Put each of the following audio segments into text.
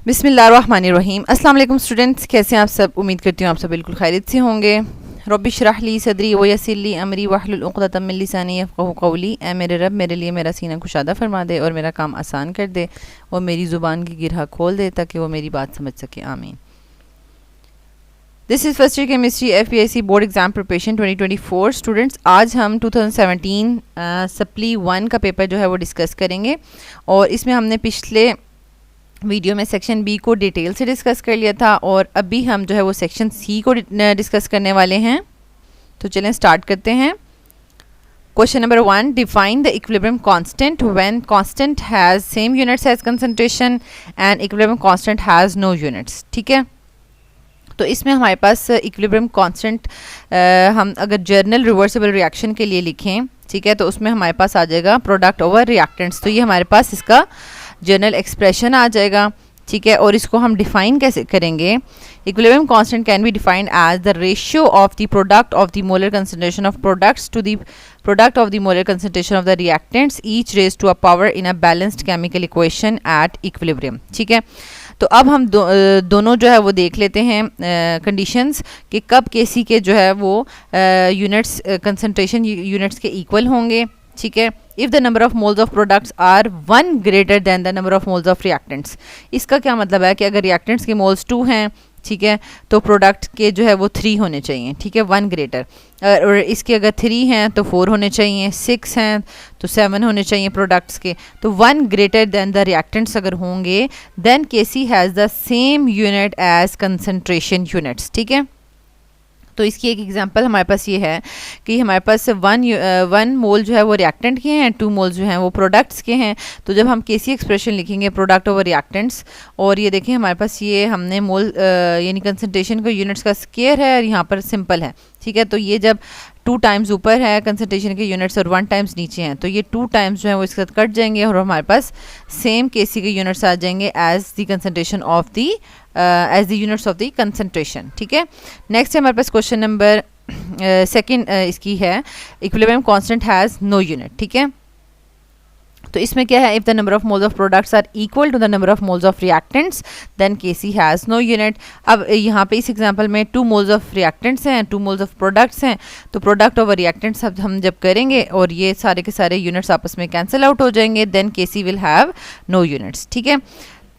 बिस्मिल्लाहिर्रहमानिर्रहीम। अस्सलाम वालेकुम स्टूडेंट्स, कैसे हैं आप सब। उम्मीद करती हूँ आप सब बिल्कुल खैरियत से होंगे। रब्बि इश्रह ली सदरी व यस्सिर ली अमरी वहलुल उक़दतम मिन लिसानी यफ़क़हू क़ौली। ऐ मेरे रब, मेरे लिए मेरा सीना कुशादा फरमा दे और मेरा काम आसान कर दे और मेरी ज़ुबान की गिरह खोल दे ताकि वो मेरी बात समझ सके। आमीन। This is first year chemistry FPSC board exam preparation 2024। Students, आज हम 2017 सप्ली 1 का पेपर जो है वो डिस्कस करेंगे और इसमें हमने पिछले वीडियो में सेक्शन बी को डिटेल से डिस्कस कर लिया था और अभी हम जो है वो सेक्शन सी को डिस्कस करने वाले हैं। तो चलें स्टार्ट करते हैं। Question number 1, define the equilibrium constant when constant has same units as concentration and equilibrium constant has no units. ठीक है, तो इसमें हमारे पास इक्विलिब्रियम कांस्टेंट हम अगर जर्नल रिवर्सिबल रिएक्शन के लिए लिखें, ठीक है, तो उसमें हमारे पास आ जाएगा प्रोडक्ट ओवर रिएक्टेंट्स। तो ये हमारे पास इसका जनरल एक्सप्रेशन आ जाएगा। ठीक है, और इसको हम डिफाइन कैसे करेंगे। Equilibrium constant can be defined as the ratio of the product of the molar concentration of products to the product of the molar concentration of the reactants each raise to a power in a balanced chemical equation at equilibrium. ठीक है, तो अब हम दोनों जो है वो देख लेते हैं कंडीशंस कि कब केसी के जो है वो यूनिट्स कंसंट्रेशन यूनिट्स के इक्वल होंगे। ठीक है, if the number of moles of products are 1 greater than the number of moles of reactants. इसका क्या मतलब है कि अगर रिएक्टेंट्स के मोल्स 2 हैं, ठीक है, तो प्रोडक्ट के जो है वो 3 होने चाहिए। ठीक है, 1 ग्रेटर। और इसके अगर 3 हैं तो 4 होने चाहिए, 6 हैं तो 7 होने चाहिए प्रोडक्ट्स के। तो 1 ग्रेटर दैन द रिएक्टेंट्स अगर होंगे then KC has the same unit as concentration units. ठीक है, तो इसकी एक एग्जांपल हमारे पास ये है कि हमारे पास 1 मोल जो है वो रिएक्टेंट के हैं, 2 मोल जो हैं वो प्रोडक्ट्स के हैं। तो जब हम केसी एक्सप्रेशन लिखेंगे प्रोडक्ट ओवर रिएक्टेंट्स, और ये देखें हमारे पास ये हमने मोल यानी कंसंट्रेशन का यूनिट्स का स्क्वायर है और यहाँ पर सिंपल है। ठीक है, तो ये जब 2 टाइम्स ऊपर है कंसंट्रेशन के यूनिट्स और 1 टाइम्स नीचे हैं तो ये 2 टाइम्स जो है वो इसके साथ कट जाएंगे और हमारे पास सेम केसी के यूनिट्स आ जाएंगे as the concentration of the as the units of the concentration. ठीक है, नेक्स्ट है हमारे पास क्वेश्चन नंबर सेकंड इसकी है equilibrium constant has no unit. ठीक है, तो इसमें क्या है, if the number of moles of products are equal to the number of moles of reactants then KC has no unit. अब यहाँ पे इस एग्जांपल में 2 मोल्स ऑफ रिएक्टेंट्स हैं, 2 मोल्स ऑफ प्रोडक्ट्स हैं, तो प्रोडक्ट ओवर रिएक्टेंट्स हम जब करेंगे और ये सारे के सारे यूनिट्स आपस में कैंसिल आउट हो जाएंगे then KC will have no units. ठीक है,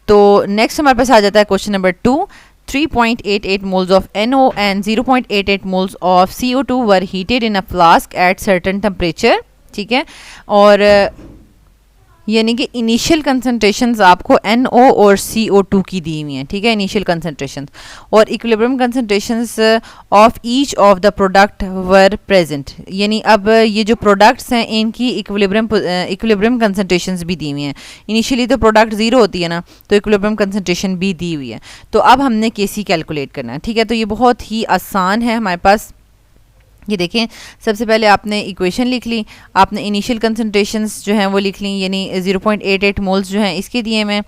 तो नेक्स्ट हमारे पास आ जाता है question number 2, 3.88 moles of NO and 0.88 moles of CO2 were heated in a flask at certain temperature। ठीक है, और यानी कि इनिशियल कंसंट्रेशंस आपको NO और CO2 की दी हुई हैं। ठीक है, इनिशियल कंसंट्रेशंस और equilibrium concentrations of each of the product were present. यानी अब ये जो प्रोडक्ट्स हैं इनकी इक्विलिब्रियम कंसंट्रेशंस भी दी हुई हैं। इनिशियली तो प्रोडक्ट 0 होती है ना, तो इक्विलिब्रियम कंसंट्रेशन भी दी हुई है। तो अब हमने केसी कैलकुलेट करना है। ठीक है, तो ये बहुत ही आसान है हमारे पास। ये देखें, सबसे पहले आपने इक्वेशन लिख ली, आपने इनिशियल कंसंट्रेशंस जो हैं वो लिख ली, यानी 0.88 मोल्स जो हैं इसके दिए में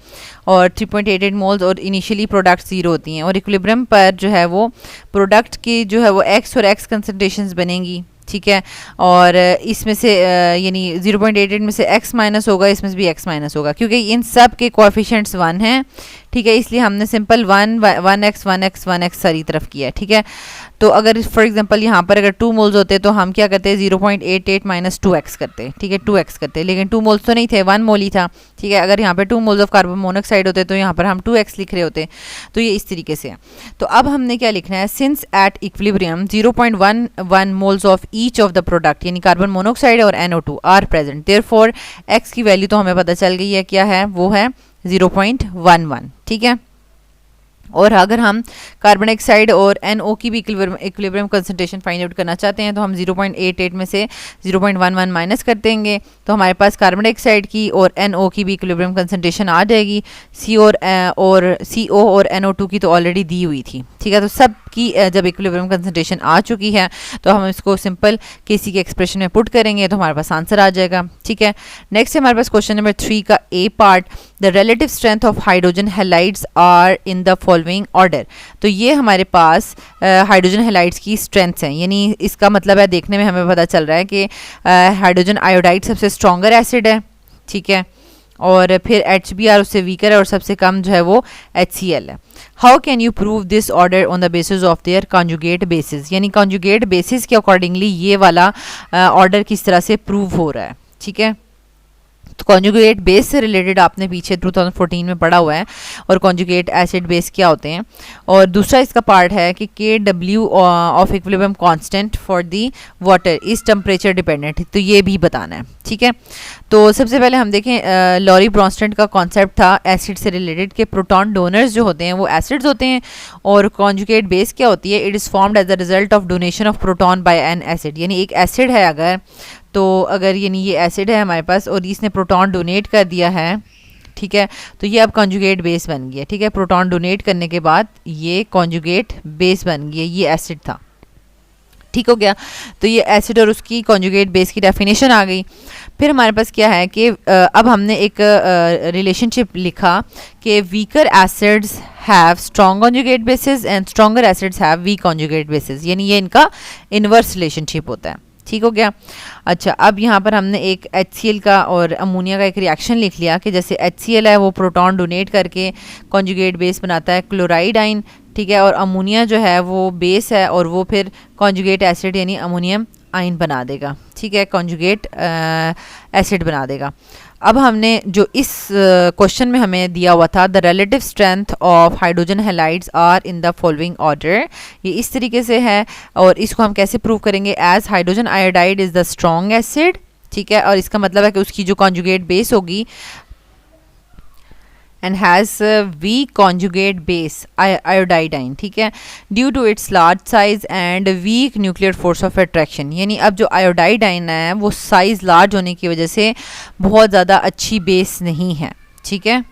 और 3.88 मोल्स और इनिशियली प्रोडक्ट 0 होती हैं और इक्विलिब्रियम पर जो है वो प्रोडक्ट की जो है वो x और x कंसंट्रेशंस बनेंगी। ठीक है, और इसमें से यानी 0.88 में से x माइनस होगा, इसमें से भी x माइनस होगा क्योंकि इन सब के कोएफिशिएंट्स 1 हैं। ठीक है, इसलिए हमने सिंपल 1x सारी तरफ किया है। ठीक है, तो अगर फॉर एग्जांपल यहाँ पर अगर 2 मोल्स होते तो हम क्या करते हैं 0.88 माइनस 2x करते। ठीक है, 2x करते, लेकिन 2 मोल्स तो नहीं थे, 1 मोल ही था। ठीक है, अगर यहाँ पे 2 मोल्स ऑफ कार्बन मोनोऑक्साइड होते तो यहाँ पर हम 2x लिख रहे होते। तो ये इस तरीके से है। तो अब हमने क्या लिखना है, since at equilibrium 0.11 moles of each of the product यानी कार्बन मोनोऑक्साइड और NO2 are present, therefore x की वैल्यू तो हमें पता चल गई है क्या है, वो है 0.11। ठीक है, और अगर हम कार्बन डाइऑक्साइड और NO की भी इक्विलिब्रियम कंसंट्रेशन फाइंड आउट करना चाहते हैं तो हम 0.88 में से 0.11 माइनस कर देंगे तो हमारे पास कार्बन डाइऑक्साइड की और NO की भी इक्विलिब्रियम कंसंट्रेशन आ जाएगी। CO और NO2 की तो ऑलरेडी दी हुई थी। ठीक है, तो सब की जब इक्विलिब्रियम कंसंट्रेशन आ चुकी है तो हम इसको सिंपल केसी के एक्सप्रेशन में पुट करेंगे तो हमारे पास आंसर आ जाएगा। ठीक है, नेक्स्ट है हमारे पास क्वेश्चन नंबर 3 का A part, the relative strength of hydrogen halides are in the following order. तो ये हमारे पास हाइड्रोजन हैलाइड्स की स्ट्रेंथ्स हैं, यानी इसका मतलब है देखने में हमें पता चल रहा है कि हाइड्रोजन आयोडाइड सबसे स्ट्रॉन्गर एसिड है। ठीक है, और फिर HBr उससे वीकर है और सबसे कम जो है वो HCl है। How can you prove this order on the basis of their conjugate basis, यानी कॉन्जुगेट बेसिस के अकॉर्डिंगली ये वाला ऑर्डर किस तरह से प्रूव हो रहा है, ठीक है। तो कॉन्जुगेट बेस से रिलेटेड आपने पीछे 2014 में पढ़ा हुआ है, और कॉन्जुगेट एसिड बेस क्या होते हैं। और दूसरा इसका पार्ट है कि KW of equilibrium constant for the water is temperature dependent, तो ये भी बताना है, ठीक है। तो सबसे पहले हम देखें लॉरी ब्रॉन्स्टेड का कॉन्सेप्ट था एसिड से रिलेटेड कि प्रोटॉन डोनर्स जो होते हैं वो एसिड्स होते हैं, और कॉन्जुगेट बेस क्या होती है, it is formed as the result of donation of proton by an acid, यानी एक एसिड है अगर, तो अगर यानी ये एसिड है हमारे पास और इसने प्रोटॉन डोनेट कर दिया है, ठीक है, तो ये अब कॉन्जुगेट बेस बन गया, ठीक है। प्रोटॉन डोनेट करने के बाद ये कॉन्जुगेट बेस बन गया, ये एसिड था, ठीक हो गया। तो ये एसिड और उसकी कॉन्जुगेट बेस की डेफिनेशन आ गई। फिर हमारे पास क्या है कि अब हमने एक रिलेशनशिप लिखा कि weaker acids have strong conjugate basis and stronger acids have week conjugate basis, यानी ये इनका इन्वर्स रिलेशनशिप होता है, ठीक हो गया। अच्छा, अब यहाँ पर हमने एक HCl का और अमोनिया का एक रिएक्शन लिख लिया कि जैसे HCl है वो प्रोटॉन डोनेट करके कॉन्जुगेट बेस बनाता है क्लोराइड आइन, ठीक है, और अमोनिया जो है वो बेस है और वो फिर कॉन्जुगेट एसिड यानी अमोनियम आइन बना देगा, ठीक है, कॉन्जुगेट एसिड बना देगा। अब हमने जो इस क्वेश्चन में हमें दिया हुआ था the relative strength of hydrogen halides are in the following order, ये इस तरीके से है, और इसको हम कैसे प्रूव करेंगे, as hydrogen iodide is the strong acid, ठीक है, और इसका मतलब है कि उसकी जो कॉन्जुगेट बेस होगी and has a weak conjugate base iodine, ठीक है, due to its large size and weak nuclear force of attraction, यानी अब जो iodine है वो साइज लार्ज होने की वजह से बहुत ज़्यादा अच्छी बेस नहीं है, ठीक है।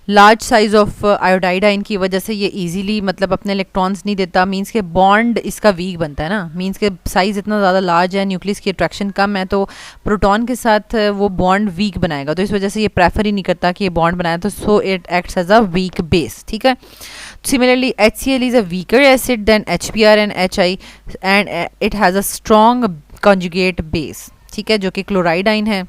लार्ज साइज ऑफ आयोडाइन की वजह से ये इजीली मतलब अपने इलेक्ट्रॉन्स नहीं देता, मींस के बॉन्ड इसका वीक बनता है ना, मींस के साइज़ इतना ज़्यादा लार्ज है, न्यूक्लियस की अट्रैक्शन कम है, तो प्रोटॉन के साथ वो बॉन्ड वीक बनाएगा, तो इस वजह से ये प्रेफर ही नहीं करता कि ये बॉन्ड बनाए, तो so it acts as a weak base, ठीक है। Similarly HCl is a weaker acid than HBr and HI and it has a strong conjugate base, ठीक है, जो कि क्लोराइड आइन है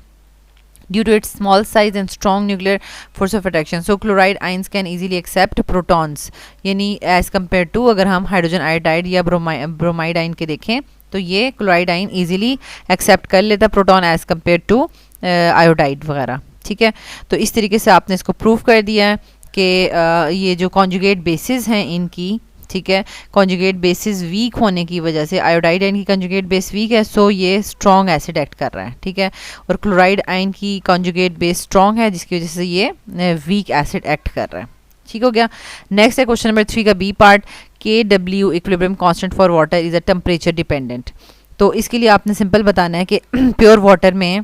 due to its small size and strong nuclear force of attraction. So chloride ions can easily accept protons, यानी as compared to अगर हम hydrogen iodide या ब्रोमाइड आइन के देखें तो ये क्लोराइड आइन easily accept कर लेता proton as compared to iodide वगैरह, ठीक है। तो इस तरीके से आपने इसको प्रूव कर दिया है कि ये जो कॉन्जुगेट बेसिस हैं इनकी, ठीक है, कॉन्जुगेट बेसिस वीक होने की वजह से आयोडाइड आइन की कॉन्जुगेट बेस वीक है, सो ये स्ट्रॉन्ग एसिड एक्ट कर रहा है, ठीक है, और क्लोराइड आइन की कॉन्जुगेट बेस स्ट्रॉन्ग है जिसकी वजह से ये वीक एसिड एक्ट कर रहा है, ठीक हो गया। नेक्स्ट है क्वेश्चन नंबर 3 का B part, KW equilibrium constant for water is a temperature dependent. तो इसके लिए आपने सिंपल बताना है कि प्योर वाटर में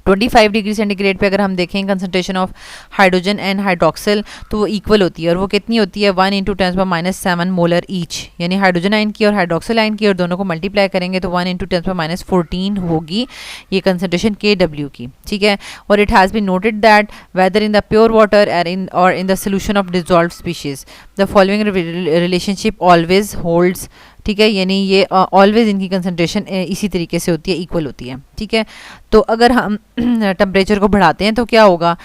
25 डिग्री सेंटीग्रेड पे अगर हम देखें concentration of hydrogen and hydroxyl तो वो इक्वल होती है, और वो कितनी होती है 1 × 10⁻⁻7 मोलर ईच, यानी हाइड्रोजन आइन की और हाइड्रोक्सिल आइन की, और दोनों को मल्टीप्लाई करेंगे तो 1 × 10⁻14 होगी ये कंसंट्रेशन KW की, ठीक है। और it has been noted that whether in the pure water और in the solution of dissolved species the following relationship always holds, ठीक है, यानी ये ऑलवेज इनकी कंसंट्रेशन इसी तरीके से होती है, इक्वल होती है, ठीक है। तो अगर हम टेम्परेचर को बढ़ाते हैं तो क्या होगा,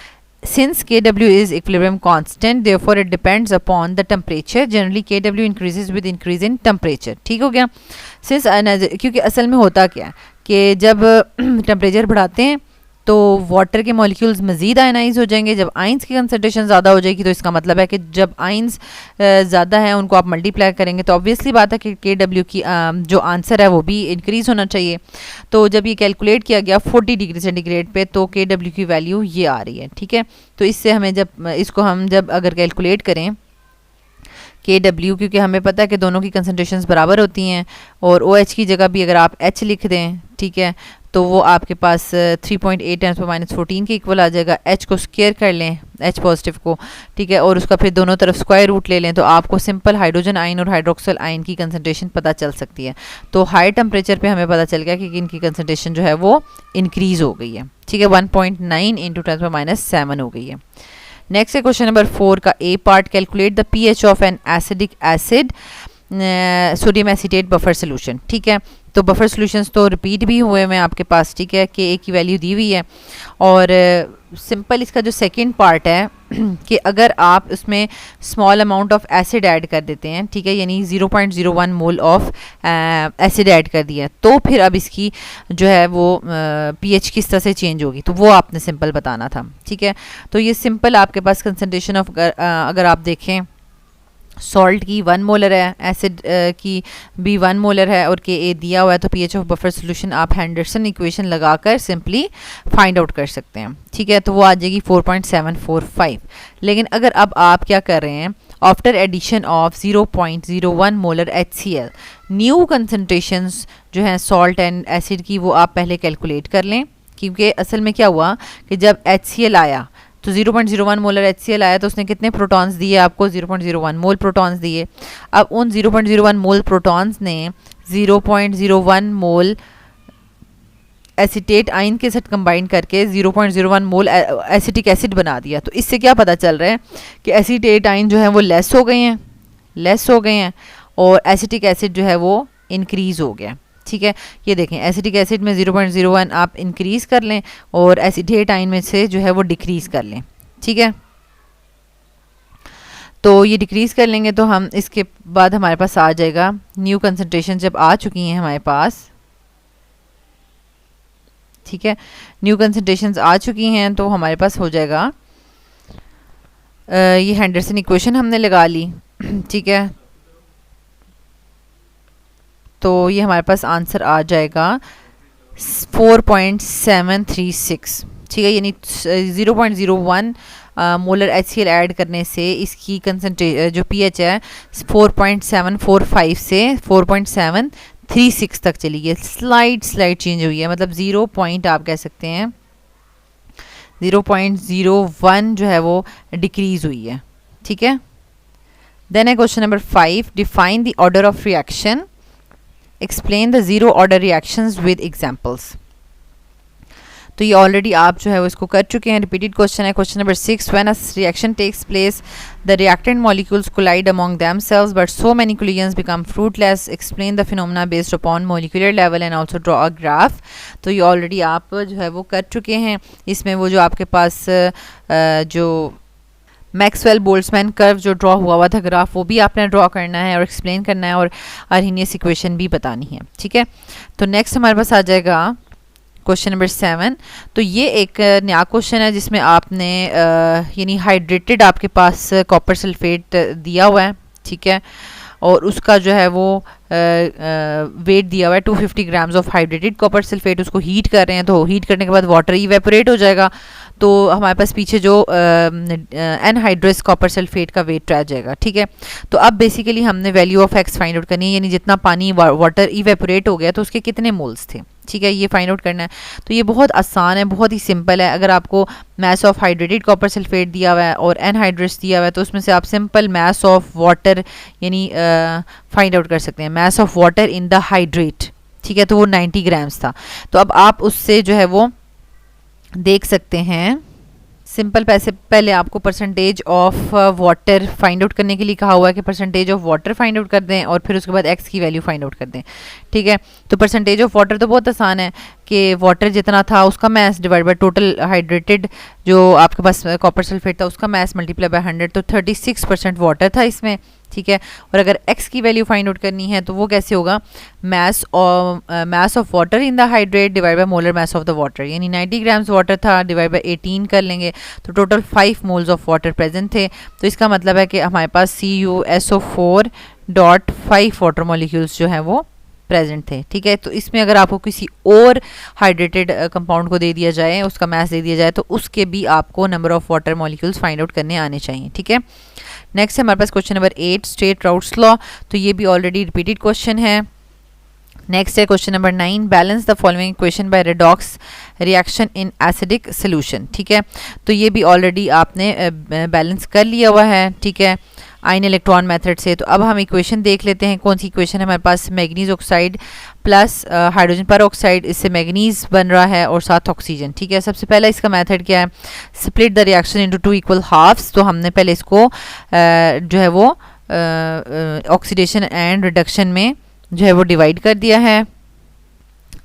since KW is equilibrium constant therefore it depends upon the temperature, generally KW increases with increase in temperature, ठीक हो गया। सिंस क्योंकि असल में होता क्या है कि जब टेम्परेचर बढ़ाते हैं तो वाटर के मॉलिक्यूल्स मज़ीद आयनाइज हो जाएंगे, जब आइंस की कंसंट्रेशन ज़्यादा हो जाएगी तो इसका मतलब है कि जब आइंस ज़्यादा हैं उनको आप मल्टीप्लाई करेंगे तो ऑब्वियसली बात है कि KW की जो आंसर है वो भी इंक्रीज़ होना चाहिए। तो जब ये कैलकुलेट किया गया 40 डिग्री सेंटीग्रेड पे तो KW की वैल्यू ये आ रही है, ठीक है। तो इससे हमें जब अगर कैलकुलेट करें KW, क्योंकि हमें पता है कि दोनों की कंसंट्रेशंस बराबर होती हैं, और OH की जगह भी अगर आप H लिख दें, ठीक है, तो वो आपके पास 3.8 × 10⁻14 के इक्वल आ जाएगा। H को स्क्वायर कर लें, H पॉजिटिव को, ठीक है, और उसका फिर दोनों तरफ स्क्वायर रूट ले लें तो आपको सिंपल हाइड्रोजन आइन और हाइड्रोक्सिल आइन की कंसंट्रेशन पता चल सकती है। तो हाई टेम्परेचर पे हमें पता चल गया कि इनकी कंसंट्रेशन जो है वो इंक्रीज़ हो गई है, ठीक है, 1.9 × 10⁻7 हो गई है। नेक्स्ट है क्वेश्चन नंबर 4 का A part, calculate the pH of an acetic acid sodium acetate buffer solution, ठीक है। तो बफर सॉल्यूशंस तो रिपीट भी हुए हुए हैं आपके पास, ठीक है, कि ए की वैल्यू दी हुई है। और सिंपल इसका जो सेकंड पार्ट है कि अगर आप उसमें small amount of acid add कर देते हैं, ठीक है, यानी 0.01 मोल ऑफ एसिड ऐड कर दिया, तो फिर अब इसकी जो है वो पीएच किस तरह से चेंज होगी, तो वो आपने सिंपल बताना था, ठीक है। तो ये सिंपल आपके पास कंसंट्रेशन ऑफ अगर आप देखें सॉल्ट की 1 मोलर है, एसिड की भी 1 मोलर है और के ए दिया हुआ है, तो पीएच ऑफ बफर सॉल्यूशन आप हेंडरसन इक्वेशन लगाकर सिंपली फाइंड आउट कर सकते हैं, ठीक है। तो वो आ जाएगी 4.745। लेकिन अगर अब आप क्या कर रहे हैं, after addition of 0.01 molar HCl, new concentrations जो हैं सॉल्ट एंड एसिड की वो आप पहले कैलकुलेट कर लें, क्योंकि असल में क्या हुआ कि जब HCl आया तो 0.01 मोलर HCl आया तो उसने कितने प्रोटॉन्स दिए आपको, 0.01 मोल प्रोटॉन्स दिए। अब उन 0.01 मोल प्रोटॉन्स ने 0.01 मोल एसिटेट आयन के साथ कंबाइन करके 0.01 मोल एसिटिक एसिड बना दिया। तो इससे क्या पता चल रहा है कि एसिटेट आयन जो है वो लेस हो गए हैं और एसिटिक एसिड जो है वो इंक्रीज़ हो गया, ठीक है। ये देखें एसिटिक एसिड में 0.01 आप इंक्रीज़ कर लें और एसिटेट आयन में से जो है वो डिक्रीज़ कर लें, ठीक है। तो ये डिक्रीज़ कर लेंगे तो हम इसके बाद हमारे पास आ जाएगा न्यू कंसंट्रेशन जब आ चुकी हैं हमारे पास, ठीक है, न्यू कंसंट्रेशंस आ चुकी हैं तो हमारे पास हो जाएगा ये हेंडरसन इक्वेशन हमने लगा ली, ठीक है। तो ये हमारे पास आंसर आ जाएगा 4.736, ठीक है, यानी 0.01 मोलर HCl ऐड करने से इसकी जो pH है 4.745 से 4.736 तक चली गई, स्लाइड चेंज हुई है, मतलब 0 पॉइंट आप कह सकते हैं 0.01 जो है वो डिक्रीज हुई है, ठीक है। देन है question number 5, define the order of reaction, explain the zero order reactions with examples. तो ये ऑलरेडी आप जो है वो इसको कर चुके हैं, रिपीटेड क्वेश्चन है। Question number 6, when a reaction takes place the reactant molecules collide among themselves but so many collisions become fruitless, explain the phenomena based upon molecular level and also draw a graph. तो ये already आप जो है वो कर चुके हैं। इसमें वो जो आपके पास जो मैक्सवेल बोल्ट्जमैन कर्व जो ड्रॉ हुआ था ग्राफ, वो भी आपने ड्रॉ करना है और एक्सप्लेन करना है और अर्हीनियस इक्वेशन भी बतानी है, ठीक है। तो नेक्स्ट हमारे पास आ जाएगा क्वेश्चन नंबर 7। तो ये एक नया क्वेश्चन है जिसमें आपने यानी हाइड्रेटेड आपके पास कॉपर सल्फेट दिया हुआ है, ठीक है, और उसका जो है वो वेट दिया हुआ है 250 grams of hydrated copper sulphate. उसको हीट कर रहे हैं, तो हीट करने के बाद वाटर इवेपोरेट हो जाएगा, तो हमारे पास पीछे जो एनहाइड्रस कॉपर सल्फेट का वेट रह जाएगा, ठीक है। तो अब बेसिकली हमने value of x find out करनी है, यानी जितना पानी वाटर इवेपोरेट हो गया तो उसके कितने मोल्स थे, ठीक है, ये फाइंड आउट करना है। तो ये बहुत आसान है, बहुत ही सिंपल है। अगर आपको mass of hydrated copper sulphate दिया हुआ है और एनहाइड्रस दिया हुआ है तो उसमें से आप सिंपल मास ऑफ वाटर यानी फाइंड आउट कर सकते हैं, mass of water in the hydrate, ठीक है। तो वो 90 ग्राम्स था। तो अब आप उससे जो है वो देख सकते हैं, सिंपल पहले आपको percentage of water find out करने के लिए कहा हुआ है कि percentage of water find out कर दें और फिर उसके बाद एक्स की वैल्यू फाइंड आउट कर दें, ठीक है। तो परसेंटेज ऑफ वाटर तो बहुत आसान है कि वाटर जितना था उसका mass divide by total hydrated जो आपके पास कॉपर सल्फेट था उसका मास मल्टीप्लाई बाय 100, तो 36% वाटर था इसमें, ठीक है। और अगर x की वैल्यू फाइंड आउट करनी है तो वो कैसे होगा, mass of water in the hydrate divide by molar mass of the water, यानी 90 ग्राम्स वाटर था डिवाइड बाय 18 कर लेंगे तो total 5 moles of water present थे। तो इसका मतलब है कि हमारे पास CuSO4.5 वाटर मॉलिक्यूल्स जो हैं वो प्रेजेंट थे, ठीक है। तो इसमें अगर आपको किसी और हाइड्रेटेड कंपाउंड को दे दिया जाए, उसका मास दे दिया जाए, तो उसके भी आपको number of water molecules find out करने आने चाहिए, ठीक है। नेक्स्ट है हमारे पास question number 8, state Raoult's law. तो ये भी ऑलरेडी रिपीटेड क्वेश्चन है। नेक्स्ट है question number 9, balance the following equation by redox reaction in acidic solution, ठीक है। तो ये भी ऑलरेडी आपने बैलेंस कर लिया हुआ है, ठीक है, आयन इलेक्ट्रॉन मेथड से। तो अब हम इक्वेशन देख लेते हैं कौन सी इक्वेशन है हमारे पास, मैग्नीज ऑक्साइड प्लस हाइड्रोजन पर ऑक्साइड, इससे मैग्नीज बन रहा है और साथ ऑक्सीजन, ठीक है। सबसे पहला इसका मेथड क्या है, split the reaction into 2 equal halves. तो हमने पहले इसको जो है वो ऑक्सीडेशन एंड रिडक्शन में जो है वो डिवाइड कर दिया है,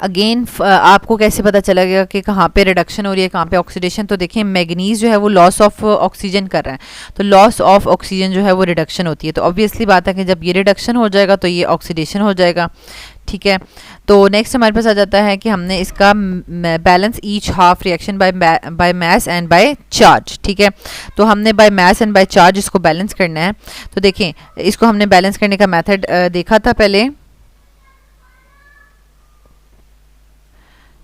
अगेन आपको कैसे पता चलेगा कि कहाँ पे रिडक्शन हो रही है, कहाँ पे ऑक्सीडेशन? तो देखिए मैग्नीज जो है वो लॉस ऑफ ऑक्सीजन कर रहा है, तो लॉस ऑफ ऑक्सीजन जो है वो रिडक्शन होती है। तो ऑब्वियसली बात है कि जब ये रिडक्शन हो जाएगा तो ये ऑक्सीडेशन हो जाएगा, ठीक है। तो नेक्स्ट हमारे पास आ जाता है कि हमने इसका balance each half reaction by mass and by charge, ठीक है। तो हमने by mass and by charge इसको बैलेंस करना है। तो देखें इसको हमने बैलेंस करने का मेथड देखा था पहले।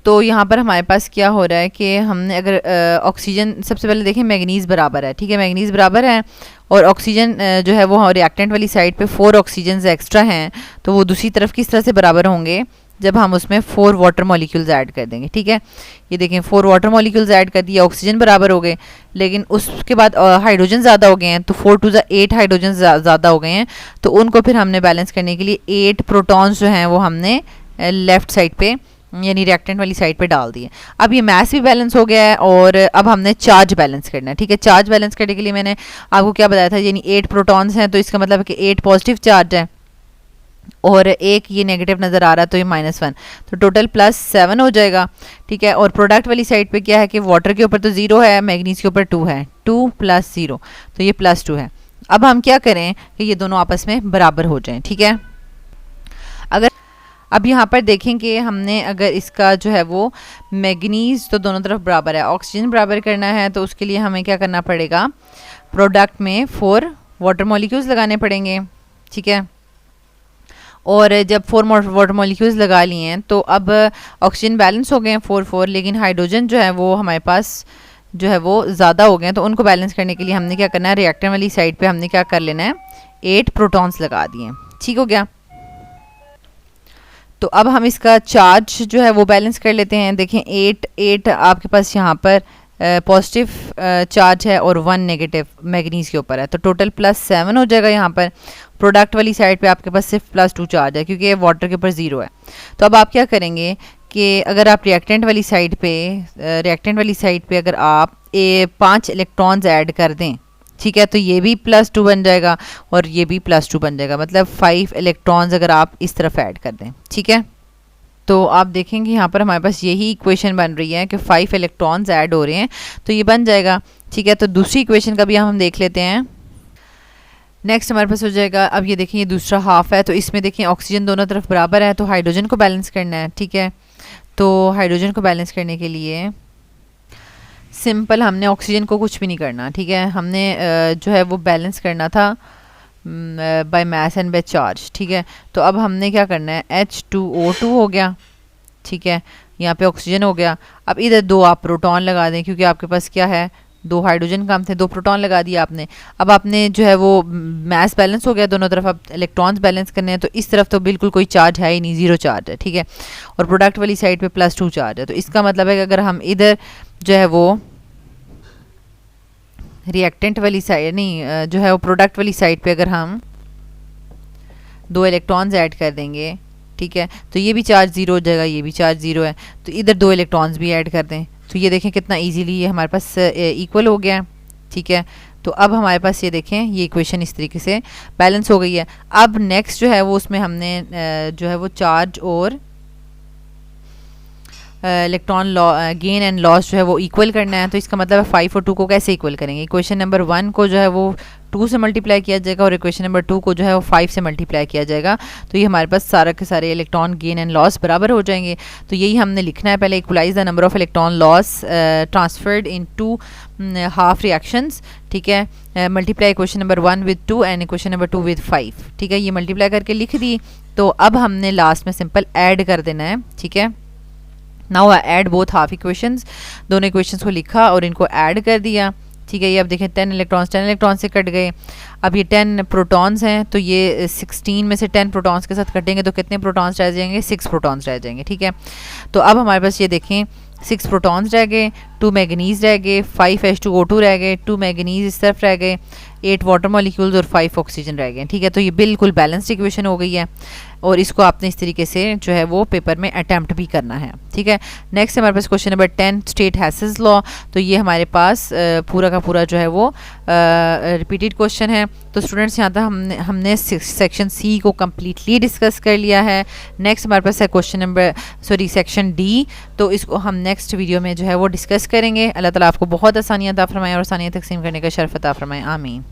तो यहाँ पर हमारे पास क्या हो रहा है कि हमने अगर ऑक्सीजन सबसे पहले देखें मैग्नीज बराबर है, ठीक है, मैग्नीज बराबर है और ऑक्सीजन जो है वो रिएक्टेंट वाली साइड पे 4 ऑक्सीजन एक्स्ट्रा हैं, तो वो दूसरी तरफ किस तरह से बराबर होंगे? जब हम उसमें 4 वाटर मॉलिक्यूल्स ऐड कर देंगे, ठीक है। ये देखें 4 वाटर मॉलिक्यूल्स ऐड कर दिए, ऑक्सीजन बराबर हो गए, लेकिन उसके बाद हाइड्रोजन ज़्यादा हो गए हैं, तो 4 to 8 हाइड्रोजन ज़्यादा हो गए हैं, तो उनको फिर हमने बैलेंस करने के लिए 8 प्रोटॉन्स जो हैं वो हमने लेफ़्ट साइड पे यानी रिएक्टेंट वाली साइड पे डाल दिए। अब ये मास भी बैलेंस हो गया है और अब हमने चार्ज बैलेंस करना है, ठीक है। चार्ज बैलेंस करने के लिए मैंने आपको क्या बताया था, यानी 8 प्रोटॉन्स हैं, तो इसका मतलब है कि 8 पॉजिटिव चार्ज है और एक ये नेगेटिव नज़र आ रहा है, तो ये -1, तो टोटल +7 हो जाएगा, ठीक है। और प्रोडक्ट वाली साइड पे क्या है कि वाटर के ऊपर तो 0 है, मैग्नीज के ऊपर 2 है, 2 + 0, तो ये +2 है। अब हम क्या करें कि ये दोनों आपस में बराबर हो जाएं, ठीक है। अगर अब यहाँ पर देखें कि हमने अगर इसका जो है वो मैग्नीज तो दोनों तरफ बराबर है, ऑक्सीजन बराबर करना है, तो उसके लिए हमें क्या करना पड़ेगा? प्रोडक्ट में 4 वाटर मॉलिक्यूल्स लगाने पड़ेंगे, ठीक है। और जब 4 वाटर मॉलिक्यूल्स लगा लिए हैं तो अब ऑक्सीजन बैलेंस हो गए हैं 4-4, लेकिन हाइड्रोजन जो है वो हमारे पास जो है वो ज़्यादा हो गए हैं, तो उनको बैलेंस करने के लिए हमने क्या करना है? रिएक्टर वाली साइड पे हमने क्या कर लेना है? 8 प्रोटॉन्स लगा दिए, ठीक हो गया। तो अब हम इसका चार्ज जो है वो बैलेंस कर लेते हैं। देखें 8 आपके पास यहाँ पर पॉजिटिव चार्ज है और 1 नेगेटिव मैग्नीज के ऊपर है, तो टोटल +7 हो जाएगा। यहाँ पर प्रोडक्ट वाली साइड पे आपके पास सिर्फ +2 चार्ज है क्योंकि वाटर के ऊपर 0 है। तो अब आप क्या करेंगे कि अगर आप रिएक्टेंट वाली साइड पे अगर आप 5 इलेक्ट्रॉन्स ऐड कर दें, ठीक है, तो ये भी +2 बन जाएगा और ये भी +2 बन जाएगा, मतलब 5 इलेक्ट्रॉन्स अगर आप इस तरफ ऐड कर दें, ठीक है। तो आप देखेंगे यहाँ पर हमारे पास यही इक्वेशन बन रही है कि 5 इलेक्ट्रॉन्स ऐड हो रहे हैं, तो ये बन जाएगा, ठीक है। तो दूसरी इक्वेशन का भी हम देख लेते हैं। नेक्स्ट हमारे पास हो जाएगा, अब ये देखें ये दूसरा हाफ है, तो इसमें देखें ऑक्सीजन दोनों तरफ बराबर है, तो हाइड्रोजन को बैलेंस करना है, ठीक है। तो हाइड्रोजन को बैलेंस करने के लिए सिंपल हमने ऑक्सीजन को कुछ भी नहीं करना, ठीक है, हमने जो है वो बैलेंस करना था by mass and by charge, ठीक है। तो अब हमने क्या करना है? H2O2 हो गया, ठीक है, यहाँ पे ऑक्सीजन हो गया। अब इधर 2 आप प्रोटॉन लगा दें क्योंकि आपके पास क्या है? 2 हाइड्रोजन कम थे, 2 प्रोटॉन लगा दिया आपने। अब आपने जो है वो मास बैलेंस हो गया, दोनों तरफ अब इलेक्ट्रॉन्स बैलेंस करने हैं, तो इस तरफ तो बिल्कुल कोई चार्ज है ही नहीं, 0 चार्ज है, ठीक है। और प्रोडक्ट वाली साइड पे +2 चार्ज है, तो इसका मतलब है कि अगर हम इधर जो है वो रिएक्टेंट वाली साइड नहीं जो है वो प्रोडक्ट वाली साइड पे अगर हम 2 इलेक्ट्रॉन्स ऐड कर देंगे, ठीक है, तो ये भी चार्ज 0 हो जाएगा, ये भी चार्ज 0 है, तो इधर 2 इलेक्ट्रॉन्स भी ऐड कर दें, तो ये देखें कितना इजीली ये हमारे पास इक्वल हो गया है, ठीक है। तो अब हमारे पास ये देखें ये इक्वेशन इस तरीके से बैलेंस हो गई है। अब नेक्स्ट जो है वो उसमें हमने जो है वो चार्ज और इलेक्ट्रॉन गेन एंड लॉस जो है वो इक्वल करना है। तो इसका मतलब है 5 और 2 को कैसे इक्वल करेंगे? इक्वेशन नंबर 1 को जो है वो 2 से मल्टीप्लाई किया जाएगा और इक्वेशन नंबर 2 को जो है वो 5 से मल्टीप्लाई किया जाएगा, तो ये हमारे पास सारा के सारे इलेक्ट्रॉन गेन एंड लॉस बराबर हो जाएंगे। तो यही हमने लिखना है पहले, equalize the number of electron loss transferred in 2 half reactions, ठीक है, multiply equation number 1 with 2 and equation number 2 with 5, ठीक है, ये मल्टीप्लाई करके लिख दी। तो अब हमने लास्ट में सिंपल ऐड कर देना है, ठीक है। Now I add both half equations, दोनों इक्वेशंस को लिखा और इनको ऐड कर दिया, ठीक है। ये अब देखें 10 इलेक्ट्रॉन्स से कट गए। अब ये 10 प्रोटॉन्स हैं, तो ये 16 में से 10 प्रोटॉन्स के साथ कटेंगे तो कितने प्रोटॉन्स रह जाएंगे? 6 प्रोटॉन्स रह जाएंगे, ठीक है। तो अब हमारे पास ये देखें 6 प्रोटॉन्स रह गए, 2 मैग्नीज रह गए, 5 H2O2 रह गए, 2 मैग्नीज इस तरफ रह गए, 8 वाटर मॉलिक्यूल्स और 5 ऑक्सीजन रह गए, ठीक है। तो ये बिल्कुल बैलेंस्ड इक्वेशन हो गई है। और इसको आपने इस तरीके से जो है वो पेपर में अटैम्प्ट भी करना है, ठीक है। नेक्स्ट हमारे पास question number 10, state Hess's law. तो ये हमारे पास पूरा का पूरा जो है वो रिपीटेड क्वेश्चन है। तो स्टूडेंट्स यहाँ तक हमने सेक्शन सी को कम्प्लीटली डिस्कस कर लिया है। नेक्स्ट हमारे पास है क्वेश्चन नंबर सेक्शन डी। तो इसको हम नेक्स्ट वीडियो में जो है वो डिस्कस करेंगे। अल्लाह ताला आपको बहुत आसानियाँ अता फरमाए और आसानियाँ तकसीम करने का शर्फ अता फरमाए। आमीन।